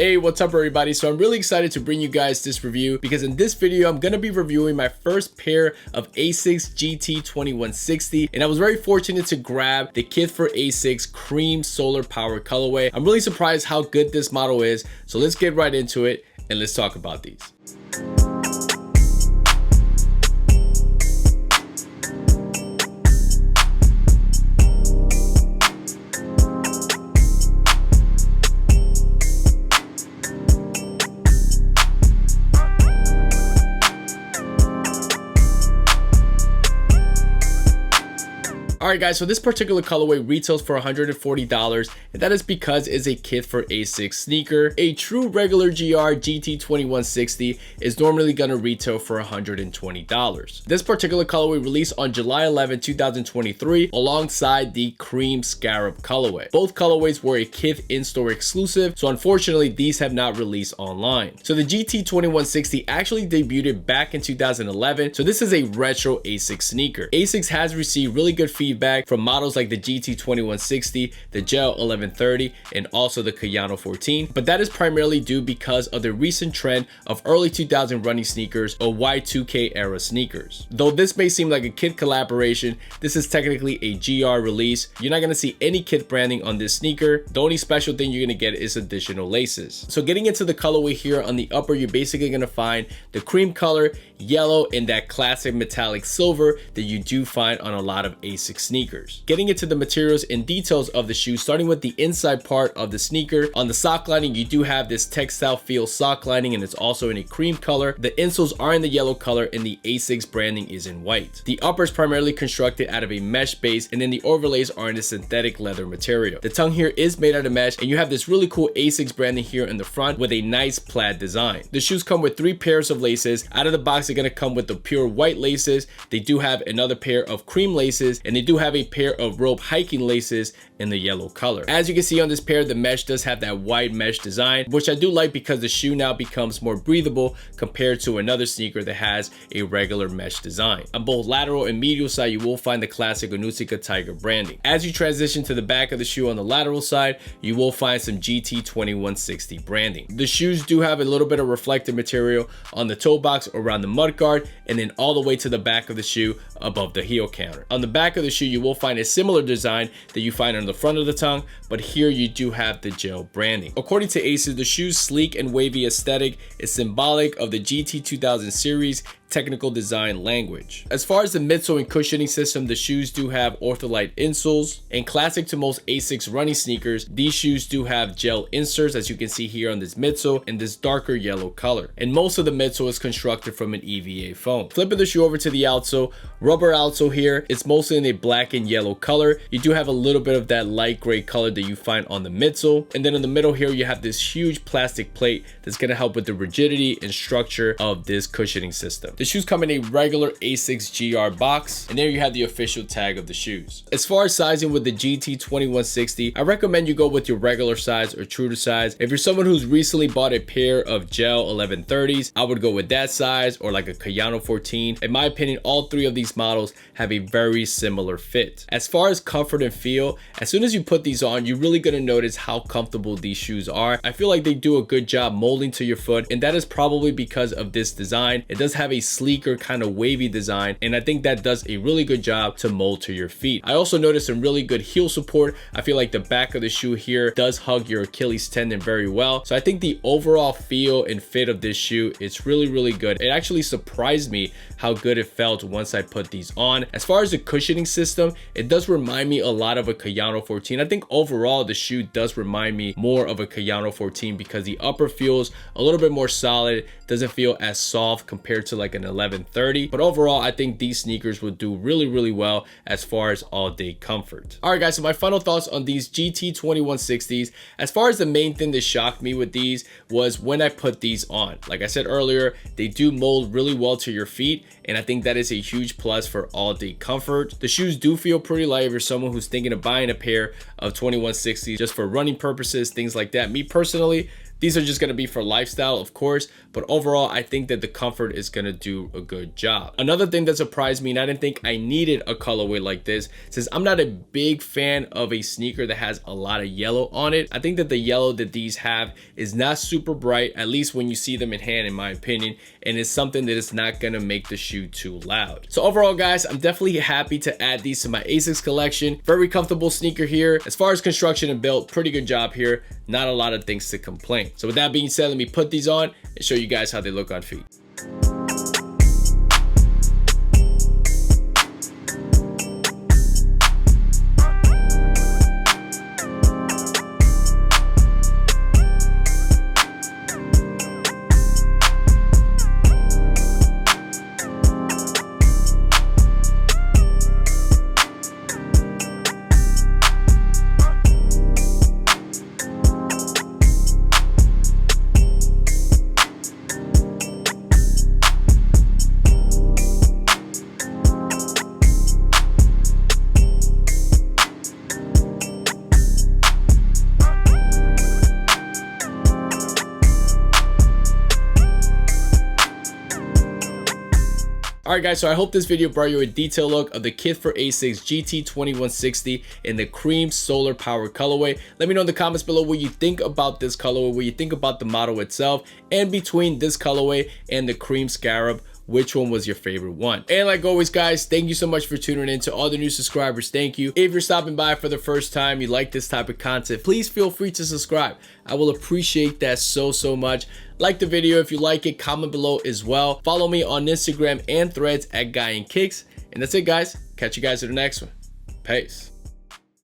Hey, what's up everybody? So I'm really excited to bring you guys this review because in this video I'm going to be reviewing my first pair of ASICS GT-2160, and I was very fortunate to grab the Kith for ASICS cream solar power colorway. I'm really surprised how good this model is, so let's get right into it and let's talk about these. Alright guys, so this particular colorway retails for $140, and that is because it's a Kith for ASICS sneaker. A true regular GR GT-2160 is normally going to retail for $120. This particular colorway released on July 11, 2023 alongside the cream scarab colorway. Both colorways were a Kith in-store exclusive, so unfortunately these have not released online. So the GT-2160 actually debuted back in 2011, so this is a retro ASICS sneaker. ASICS has received really good feedback from models like the GT-2160, the Gel 1130, and also the XYKO 14, but that is primarily due because of the recent trend of early 2000 running sneakers or Y2K era sneakers. Though this may seem like a Kith collaboration, this is technically a GR release. You're not going to see any Kith branding on this sneaker. The only special thing you're going to get is additional laces. So getting into the colorway here, on the upper you're basically going to find the cream color, yellow, and that classic metallic silver that you do find on a lot of ASICS sneakers. Getting into the materials and details of the shoe, starting with the inside part of the sneaker. On the sock lining, you do have this textile feel sock lining, and it's also in a cream color. The insoles are in the yellow color, and the ASICS branding is in white. The upper is primarily constructed out of a mesh base, and then the overlays are in a synthetic leather material. The tongue here is made out of mesh, and you have this really cool ASICS branding here in the front with a nice plaid design. The shoes come with 3 pairs of laces. Out of the box, they're going to come with the pure white laces. They do have another pair of cream laces, and they do have a pair of rope hiking laces in the yellow color. As you can see on this pair, the mesh does have that wide mesh design, which I do like because the shoe now becomes more breathable compared to another sneaker that has a regular mesh design. On both lateral and medial side, you will find the classic Onitsuka Tiger branding. As you transition to the back of the shoe on the lateral side, you will find some GT-2160 branding. The shoes do have a little bit of reflective material on the toe box around the mudguard, and then all the way to the back of the shoe above the heel counter. On the back of the shoe, you will find a similar design that you find on the front of the tongue, but here you do have the gel branding. According to ASICS, the shoe's sleek and wavy aesthetic is symbolic of the GT2000 series technical design language. As far as the midsole and cushioning system, the shoes do have ortholite insoles, and classic to most ASICS running sneakers, these shoes do have gel inserts, as you can see here on this midsole in this darker yellow color, and most of the midsole is constructed from an EVA foam. Flipping the shoe over to the outsole, rubber outsole here, it's mostly in a black and yellow color. You do have a little bit of that light gray color that you find on the midsole, and then in the middle here you have this huge plastic plate that's going to help with the rigidity and structure of this cushioning system. The shoes come in a regular ASICS GR box, and there you have the official tag of the shoes. As far as sizing with the GT-2160, I recommend you go with your regular size or true to size. If you're someone who's recently bought a pair of Gel 1130s, I would go with that size, or like a XYKO 14. In my opinion, all 3 of these models have a very similar fit. As far as comfort and feel, as soon as you put these on, you're really going to notice how comfortable these shoes are. I feel like they do a good job molding to your foot, and that is probably because of this design. It does have a sleeker kind of wavy design, and I think that does a really good job to mold to your feet. I also noticed some really good heel support. I feel like the back of the shoe here does hug your Achilles tendon very well, so I think the overall feel and fit of this shoe is really good. It actually surprised me how good it felt once I put these on. As far as the cushioning system, it does remind me a lot of a XYKO 14. I think overall the shoe does remind me more of a XYKO 14 because the upper feels a little bit more solid, doesn't feel as soft compared to like an 1130, but overall I think these sneakers will do really well as far as all day comfort. All right guys, so my final thoughts on these GT-2160s. As far as the main thing that shocked me with these was when I put these on. Like I said earlier, they do mold really well to your feet, and I think that is a huge plus for all day comfort. The shoes do feel pretty light if you're someone who's thinking of buying a pair of 2160s just for running purposes, things like that. Me personally, These are just going to be for lifestyle, of course, but overall I think that the comfort is going to do a good job. Another thing that surprised me, and I didn't think I needed a colorway like this, since I'm not a big fan of a sneaker that has a lot of yellow on it. I think that the yellow that these have is not super bright, at least when you see them in hand, in my opinion, and it's something that is not going to make the shoe too loud. So overall, guys, I'm definitely happy to add these to my ASICS collection. Very comfortable sneaker here. As far as construction and build, pretty good job here. Not a lot of things to complain. So with that being said, let me put these on and show you guys how they look on feet. Alright guys, so I hope this video brought you a detailed look of the Kith for ASICS GT-2160 in the cream solar power colorway. Let me know in the comments below what you think about this colorway, what you think about the model itself, and between this colorway and the cream scarab, which one was your favorite one? And like always, guys, thank you so much for tuning in. To all the new subscribers, thank you. If you're stopping by for the first time, you like this type of content, please feel free to subscribe. I will appreciate that so much. Like the video if you like it, comment below as well. Follow me on Instagram and Threads at Guy and Kicks. And that's it, guys. Catch you guys in the next one. Peace.